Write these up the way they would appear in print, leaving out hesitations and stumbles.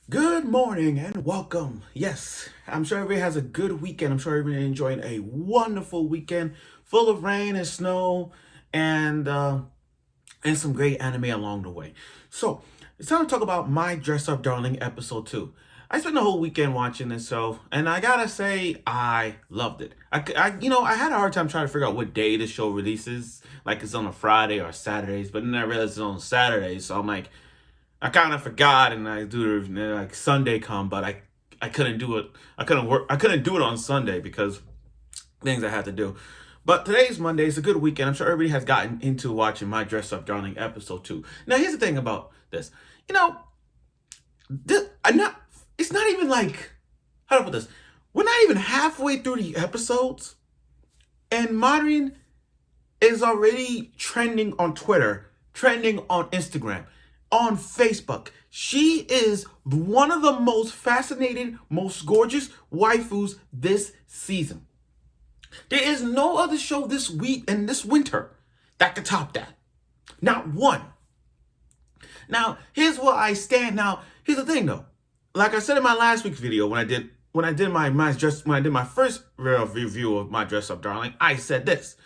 Good morning and welcome. Yes, I'm sure everybody has a good weekend. I'm sure everybody enjoying a wonderful weekend full of rain and snow and uh, and some great anime along the way. So it's time to talk about My Dress Up Darling episode 2. I spent the whole weekend watching this show, and I gotta say, I loved it. I had a hard time trying to figure out what day the show releases. Like it's on a Friday or Saturdays, but then I realized it's on Saturdays, so I'm like, I kind of forgot, and I do it like Sunday come, but I couldn't do it. I couldn't work. I couldn't do it on Sunday because things I had to do. But today's Monday. It's a good weekend. I'm sure everybody has gotten into watching My Dress Up Darling episode 2. Now, here's the thing about this. You know, this, I'm not. It's not even like, how do I put this? We're not even halfway through the episodes, and Marin is already trending on Twitter, trending on Instagram, on Facebook. She is one of the most fascinating, most gorgeous waifus this season. There is no other show this week and this winter that could top that. Not one. Now, here's where I stand. Now, here's the thing though. Like I said in my last week's video when I did my first real review of My Dress Up Darling, I said this.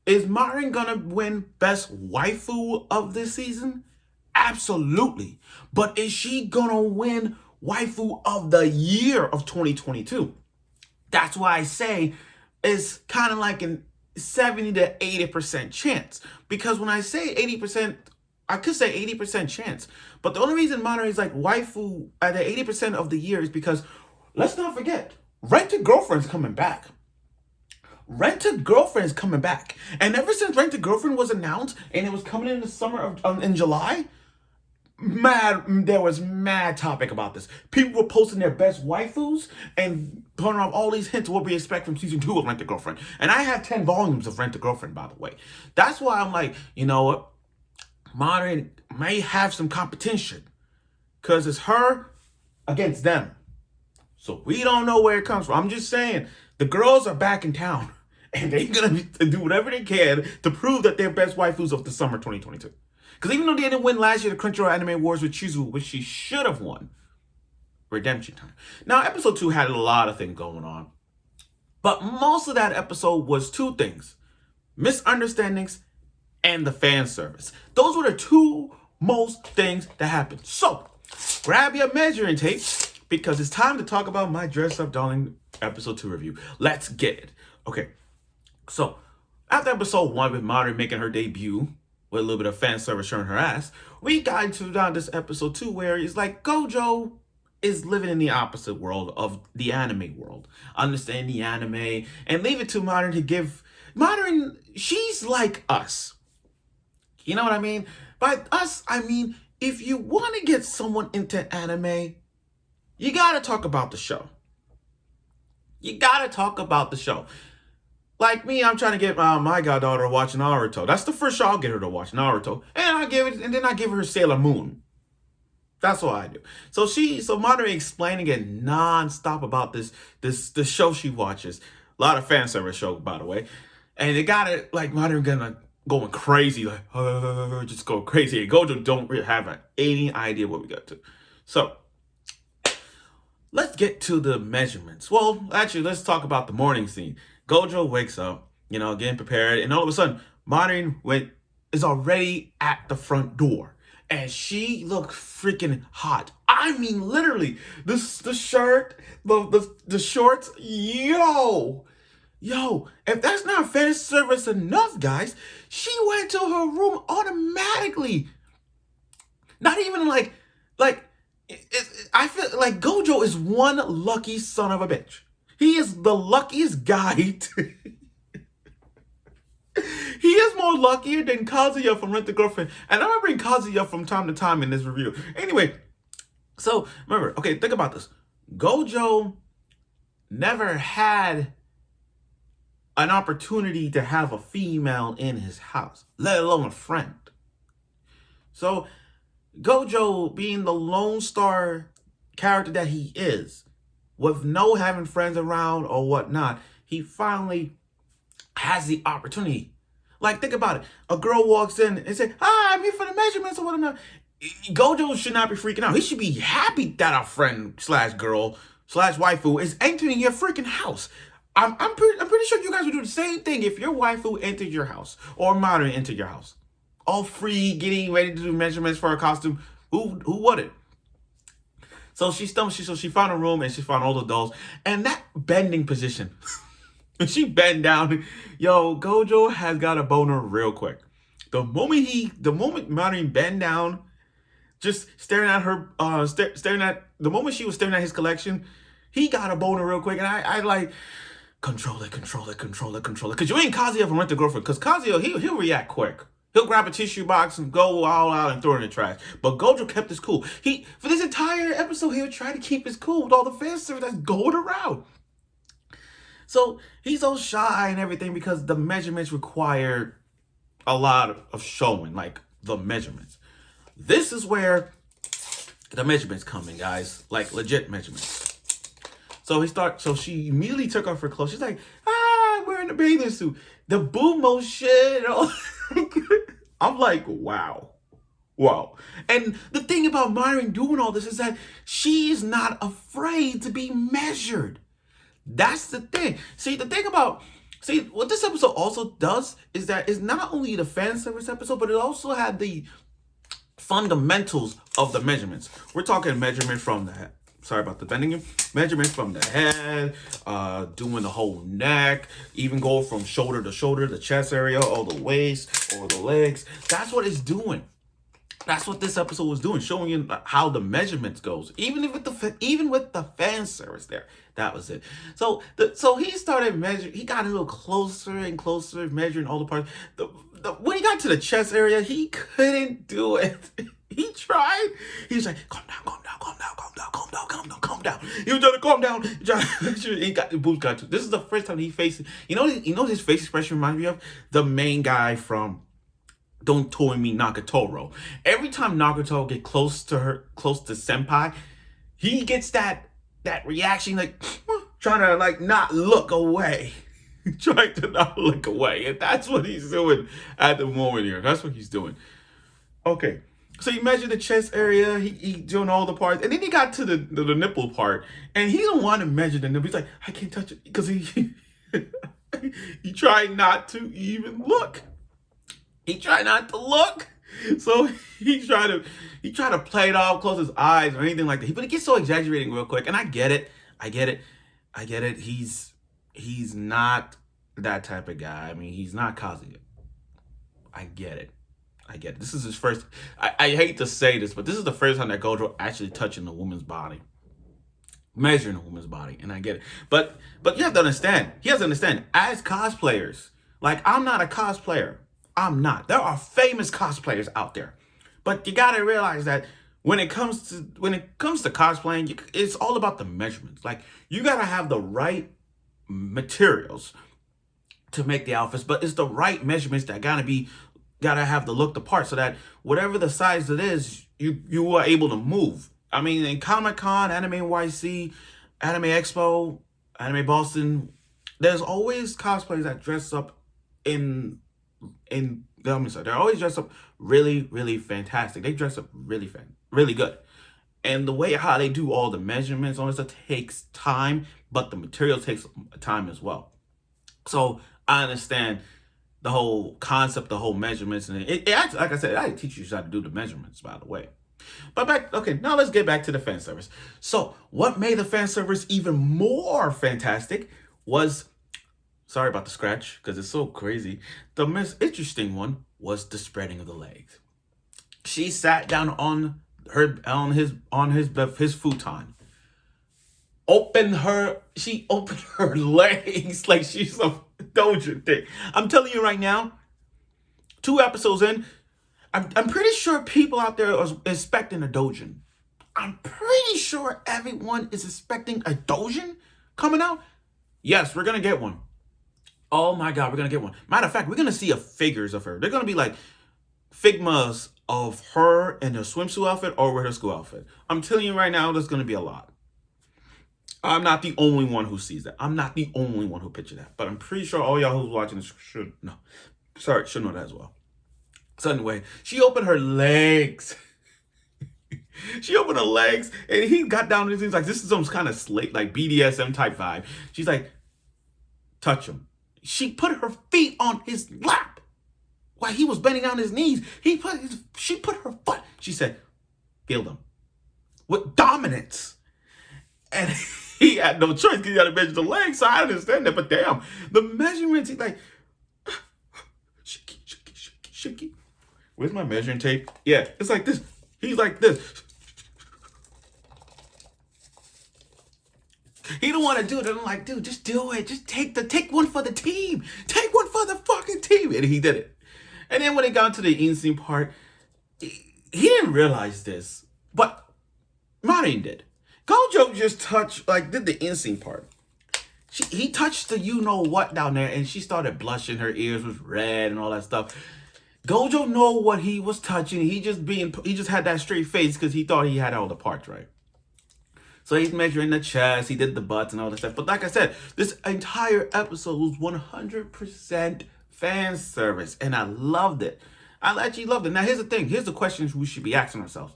Is Marin gonna win best waifu of this season? Absolutely. But is she gonna win waifu of the year of 2022? That's why I say it's kind of like an 70 to 80% chance. Because when I say 80%, I could say 80% chance. But the only reason Marin is like waifu at the 80% of the year is because, let's not forget, Rent a Girlfriend's coming back. Rent a Girlfriend is coming back, and ever since Rent a Girlfriend was announced, and it was coming in the summer of in July, there was mad topic about this. People were posting their best waifus and putting off all these hints of what we expect from season 2 of Rent a Girlfriend. And I have 10 volumes of Rent a Girlfriend, by the way. That's why I'm like, you know what, Marin may have some competition because it's her against them. So we don't know where it comes from. I'm just saying, the girls are back in town, and they're gonna do whatever they can to prove that they're best waifus of the summer 2022. Because even though they didn't win last year the Crunchyroll Anime Awards with Chizu, which she should have won, redemption time. Now, episode 2 had a lot of things going on, but most of that episode was two things: misunderstandings and the fan service. Those were the two most things that happened. So grab your measuring tape, because it's time to talk about My Dress Up Darling episode 2 review. Let's get it. Okay, so after episode 1 with Marin making her debut with a little bit of fan service showing her ass, we got into this episode 2 where it's like Gojo is living in the opposite world of the anime world. Understand the anime and leave it to Marin to give. Marin, she's like us. You know what I mean? By us, I mean, if you want to get someone into anime, you gotta talk about the show. You gotta talk about the show. Like me, I'm trying to get my goddaughter to watch Naruto. That's the first show I'll get her to watch, Naruto, and then I give her Sailor Moon. That's what I do. So Marin explaining it non-stop about this show she watches. A lot of fan service show, by the way, and it got it like Marin going crazy, like just go crazy. And Gojo don't really have any idea what we got to. So let's get to the measurements. Well, actually, let's talk about the morning scene. Gojo wakes up, getting prepared, and all of a sudden, Marin is already at the front door, and she looks freaking hot. I mean, literally, the shirt, the shorts, yo. If that's not fan service enough, guys, she went to her room automatically. Not even like. I feel like Gojo is one lucky son of a bitch. He is the luckiest guy. He is more luckier than Kazuya from Rent a Girlfriend. And I'm gonna bring Kazuya from time to time in this review. Anyway, so remember, okay, think about this. Gojo never had an opportunity to have a female in his house, let alone a friend. So Gojo, being the Lone Star character that he is, with no having friends around or whatnot, he finally has the opportunity. Like, think about it. A girl walks in and say, "Hi, I'm here for the measurements," or whatnot. Gojo should not be freaking out. He should be happy that our friend slash girl slash waifu is entering your freaking house. I'm pretty sure you guys would do the same thing if your waifu entered your house or Marin entered your house. All free, getting ready to do measurements for a costume. Who wouldn't? So she found a room and she found all the dolls. And that bending position. When she bent down, yo, Gojo has got a boner real quick. The moment Marin bent down, just staring at her, the moment she was staring at his collection, he got a boner real quick. And I like, control it. Because you ain't Kazuya from Rent a Girlfriend. Because Kazuya, he'll react quick. He'll grab a tissue box and go all out and throw it in the trash. But Gojo kept his cool. For this entire episode, he would try to keep his cool with all the fan service that's going around. So he's so shy and everything because the measurements require a lot of showing, like the measurements. This is where the measurements come in, guys, like legit measurements. So she immediately took off her clothes. She's like, I'm wearing a bathing suit. The Bumo shit. I'm like, wow. And the thing about Marin doing all this is that she is not afraid to be measured. That's the thing. What this episode also does is that it's not only the fan service episode, but it also had the fundamentals of the measurements. We're talking measurement from the head. Sorry about the bending. Measurements from the head, doing the whole neck, even go from shoulder to shoulder, the chest area, all the waist, or the legs. That's what it's doing. That's what this episode was doing, showing you how the measurements goes. Even with the fan service there, that was it. So he started measuring. He got a little closer and closer, measuring all the parts. When he got to the chest area, he couldn't do it. He tried. He was like, calm down. He was trying to calm down. He got the boobs got to. This is the first time he faced it. You know his face expression reminds me of the main guy from Don't Toy Me Nagatoro. Every time Nagato get close to Senpai, he gets that reaction, like trying to like not look away. Trying to not look away. And that's what he's doing at the moment here. That's what he's doing. Okay. So he measured the chest area, he doing all the parts, and then he got to the nipple part, and he don't want to measure the nipple. He's like, I can't touch it, because he tried not to even look. He tried not to look. So he tried to play it off, close his eyes or anything like that. But it gets so exaggerating real quick, and I get it. He's not that type of guy. I mean, he's not Kazuya. I get it. This is his first. I hate to say this, but this is the first time that Gojo actually touching a woman's body, measuring a woman's body, and I get it. But you have to understand. He has to understand. As cosplayers, like I'm not a cosplayer. I'm not. There are famous cosplayers out there, but you gotta realize that when it comes to cosplaying, it's all about the measurements. Like you gotta have the right materials to make the outfits, but it's the right measurements that gotta have the look the part, so that whatever the size it is, you are able to move. I mean, in Comic-Con, Anime YC, Anime Expo, Anime Boston, there's always cosplayers that dress up they're always dressed up really, really fantastic. They dress up really good. And the way how they do all the measurements, all this stuff takes time, but the material takes time as well. So I understand the whole concept, the whole measurements, and it actually, like I said, I teach you how to do the measurements, by the way. But now let's get back to the fan service. So what made the fan service even more fantastic was, sorry about the scratch, because it's so crazy. The most interesting one was the spreading of the legs. She sat down on his futon. She opened her legs like she's a dojo thing. I'm telling you right now, 2 episodes in, I'm pretty sure people out there are expecting a dojin. I'm pretty sure everyone is expecting a dojin coming out. Yes, we're gonna get one. Oh my God, we're gonna get one. Matter of fact, we're gonna see figures of her. They're gonna be like figmas of her in her swimsuit outfit or with her school outfit. I'm telling you right now, there's gonna be a lot. I'm not the only one who sees that. I'm not the only one who pictured that. But I'm pretty sure all y'all who's watching this should know that as well. So anyway, she opened her legs. She opened her legs and he got down and he's like, this is some kind of slate, like BDSM type vibe. She's like, touch him. She put her feet on his lap while he was bending down his knees. She put her foot. She said, feel them with dominance. And he had no choice because he had to measure the legs. So I understand that. But damn, the measurements, he's like, shaky, shaky, shaky, shaky. Where's my measuring tape? Yeah, it's like this. He's like this. He don't want to do it. And I'm like, dude, just do it. Just take one for the team. Take one for the fucking team. And he did it. And then when it got to the insane part, he didn't realize this, but Marin did. Gojo just did the insane part. He touched the you-know-what down there, and she started blushing. Her ears was red and all that stuff. Gojo know what he was touching. He just had that straight face because he thought he had all the parts right. So he's measuring the chest, he did the butts and all that stuff. But like I said, this entire episode was 100% fan service, and I loved it. I actually loved it. Now here's the thing. Here's the questions we should be asking ourselves.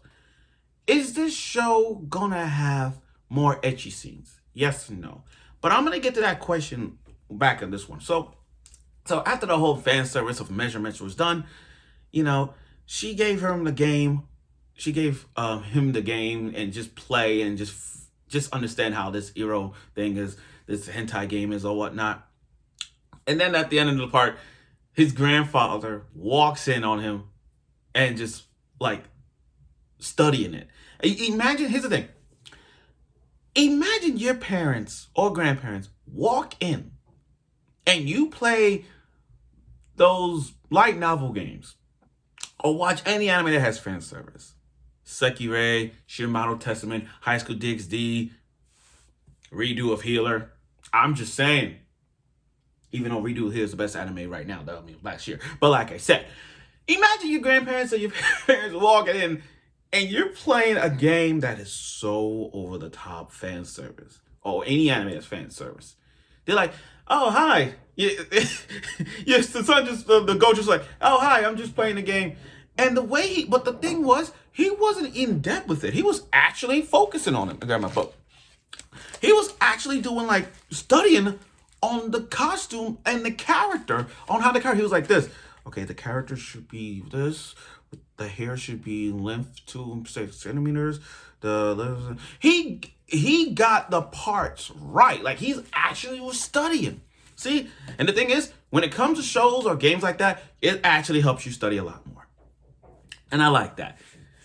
Is this show gonna have more ecchi scenes? Yes or no? But I'm gonna get to that question back in this one. So after the whole fan service of measurements was done, she gave him the game. She gave him the game and just play and just understand how this Eero thing is, this hentai game is or whatnot. And then at the end of the part, his grandfather walks in on him and just like studying it. Imagine, here's the thing. Imagine your parents or grandparents walk in and you play those light novel games or watch any anime that has fan service. Sekirei, Shiramato Testament, High School DxD, Redo of Healer. I'm just saying, even though Redo of Healer is the best anime right now, that was last year. But like I said, imagine your grandparents or your parents walking in and you're playing a game that is so over the top fan service. Or any anime that's fan service. They're like, oh, hi. Yes, the son the Gojo's like, oh, hi, I'm just playing the game. And but the thing was, he wasn't in depth with it. He was actually focusing on it. I got my book. He was actually doing studying on the costume and the character, on how the character, he was like this. Okay, the character should be this. The hair should be length 2 centimeters. He got the parts right. Like he's actually was studying. See? And the thing is, when it comes to shows or games like that, it actually helps you study a lot more. And I like that.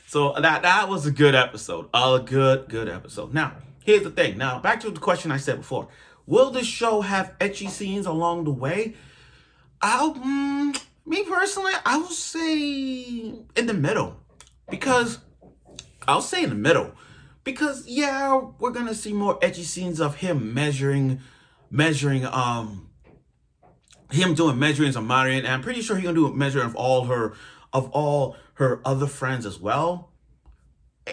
So that was a good episode. A good episode. Now, here's the thing. Now, back to the question I said before. Will this show have ecchi scenes along the way? Me personally, I would say in the middle. Because, yeah, we're going to see more ecchi scenes of him measuring, him doing measurings of Marin. And I'm pretty sure he's going to do a measuring of all her other friends as well.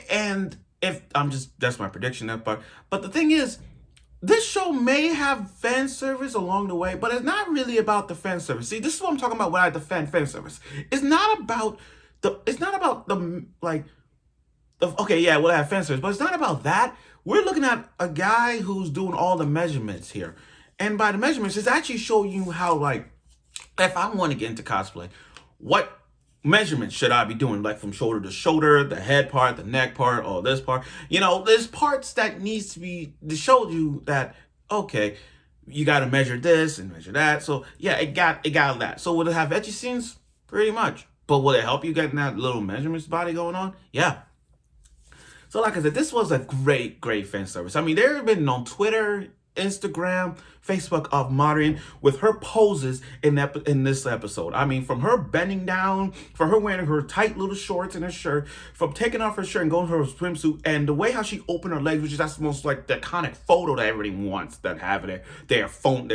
And that's my prediction, that part. But the thing is, this show may have fan service along the way, but it's not really about the fan service. See, this is what I'm talking about when I defend fan service. It's not about okay, yeah, we'll have fan service, but it's not about that. We're looking at a guy who's doing all the measurements here. And by the measurements, it's actually showing you how, if I want to get into cosplay, what measurements should I be doing? Like from shoulder to shoulder, the head part, the neck part, or this part. There's parts that needs to be to show you that, okay, you got to measure this and measure that. So yeah, it got that. So will it have ecchi scenes? Pretty much. But will it help you getting that little measurements body going on? Yeah. So like I said, this was a great fan service. I mean, there have been on Twitter, Instagram, Facebook of Marin with her poses in this episode. I mean, from her bending down, from her wearing her tight little shorts and her shirt, from taking off her shirt and going to her swimsuit, and the way how she opened her legs, which is that's most like the iconic photo that everybody wants, that have their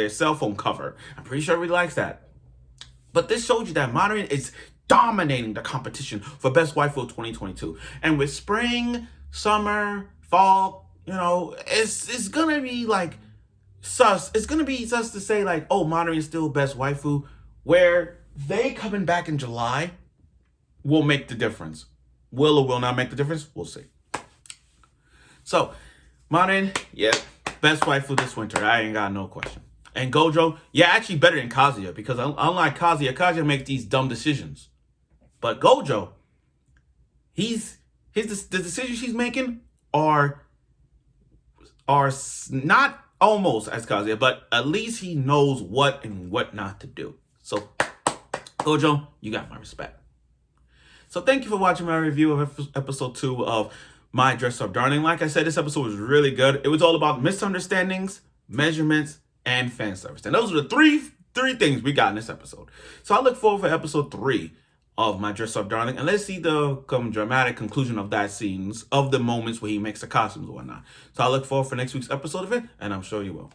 cell phone cover. I'm pretty sure everybody likes that. But this showed you that Marin is dominating the competition for Best Waifu 2022. And with spring, summer, fall, it's gonna be sus. It's gonna be sus to say oh, Marin is still best waifu. Where they coming back in July will make the difference. Will or will not make the difference? We'll see. So, Marin, yeah, best wife for this winter. I ain't got no question. And Gojo, yeah, actually better than Kazuya because unlike Kazuya makes these dumb decisions. But Gojo, the decisions he's making are not almost as Kazuya, but at least he knows what and what not to do. So, Gojo, you got my respect. So thank you for watching my review of episode 2 of My Dress Up Darling. Like I said, this episode was really good. It was all about misunderstandings, measurements, and fan service. And those are the three things we got in this episode. So I look forward for episode 3 of My Dress Up Darling. And let's see the dramatic conclusion of that scenes, of the moments where he makes the costumes and whatnot. So I look forward for next week's episode of it, and I'm sure you will.